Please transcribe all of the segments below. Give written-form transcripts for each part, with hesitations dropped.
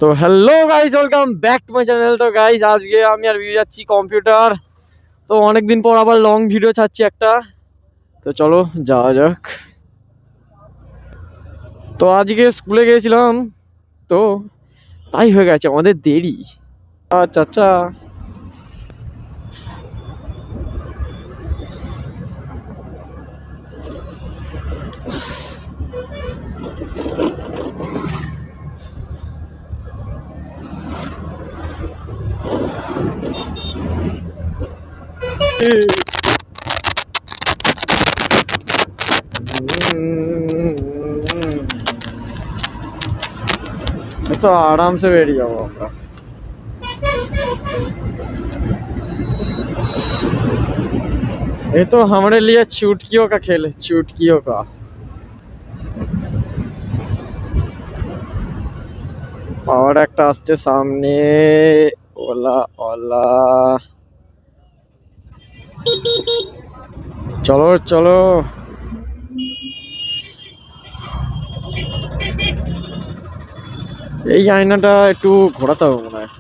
তো hello guys, welcome back to my channel. তো guys, আজকে আমি আর ভিডিও যাচ্ছি কম্পিউটার। তো অনেকদিন পর আবার লং ভিডিও ছাড়ছি একটা। তো চলো যাওয়া যাক। তো আজকে স্কুলে গিয়েছিলাম, তো তাই হয়ে গেছে আমাদের দেরি। আচ্ছা আচ্ছা। तो आराम से बैठ जाओ आपका। ये तो हमारे लिए चुटकियों का खेल है, चुटकियों का। और একটা আসছে সামনে, ওলা ওলা। চলো চলো। এই আয়নাটা একটু ঘোরাতে হবে মনে হয়।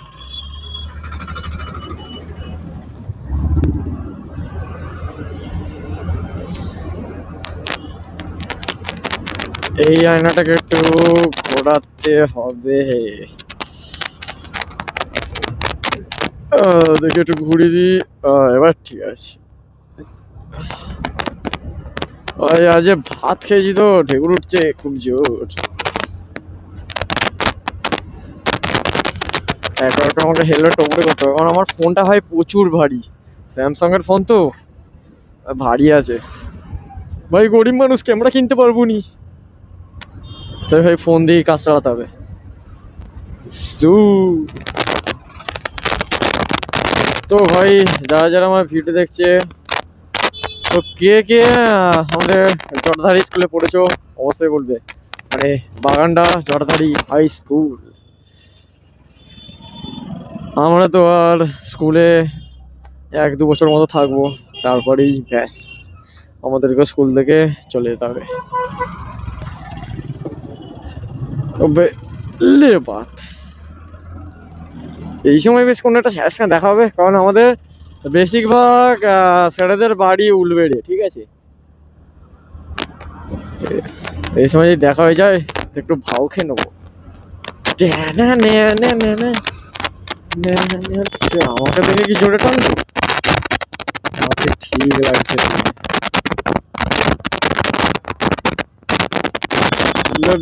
এই আয়নাটাকে একটু ঘোরাতে হবে। দেখি একটু ঘুরিয়ে দিই। এবার ঠিক আছে। ওই আজ ভাত খেয়েছি তো ঢেকুর উঠছে খুব জোর। এখন আমাকে হেলমেট ওপরে করতে হবে, কারণ আমার ফোনটা হয় প্রচুর ভারী। স্যামসাং এর ফোন তো ভারী আছে। ভাই গরিব মানুষ, ক্যামেরা কিনতে পারবো নি, তাই ভাই ফোন দিয়ে কাজ চালাতে হবে। তো ভাই, যারা যারা আমার ভিডিও দেখছে, তো কে কে আমাদের জটাধারী স্কুলে পড়েছো অবশ্যই বলবে। মানে বাগানডা জটাধারী হাই স্কুল। আমরা তো আর স্কুলে 1-2 বছর মতো থাকবো, তারপরেই ব্যাস আমাদেরকে স্কুল থেকে চলে যেতে হবে। তবে লে বাত, এই সময় বেশ কোনো একটা স্যারের সঙ্গে দেখা হবে, কারণ আমাদের বেশিরভাগ স্যারেদের বাড়ি উলবেড়ে, ঠিক আছে। এই সময় যদি দেখা হয়ে যায় তো একটু ভাও খেয়ে নেবো। আমাকে দেখে কি জোরে টানবে? আমাকে ঠিক লাগছে।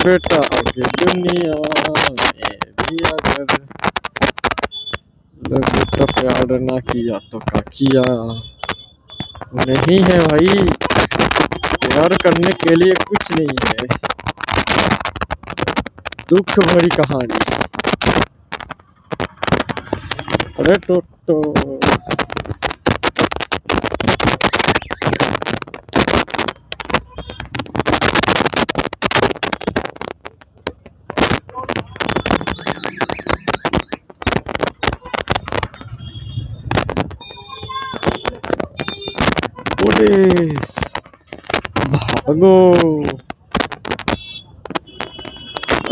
बेटा आगे दुनिया में भी अगर बेटा प्यार ना किया तो क्या किया। नहीं है भाई, प्यार करने के लिए कुछ नहीं है, दुख भरी कहानी। अरे टोटो, पुलिस भागो।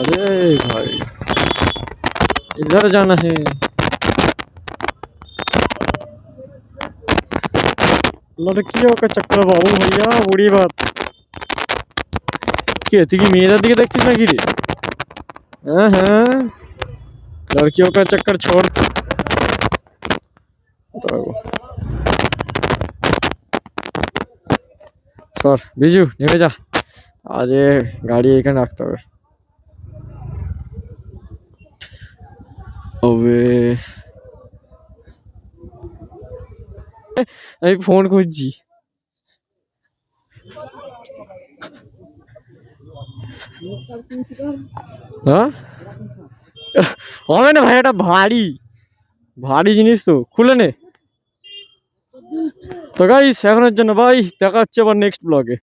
अरे भाई, इधर जाना है। लड़कियों का चक्कर बाबू भैया, बुरी बात। কে তুই কি মেয়েদের দিকে দেখছিস নাকি রে? হ্যাঁ হ্যাঁ, लड़कियों का चक्कर छोड़। সর বিজু, নেমে যা। আজ গাড়ি এখানে রাখতে হবে। আমি ফোন খুঁজছি। হ্যাঁ হবে না ভাই, এটা ভারী ভারী জিনিস, তো খুলে নে। তো গাইস, এখনের জন্য ভাই, দেখা হচ্ছে আবার নেক্সট ব্লগে।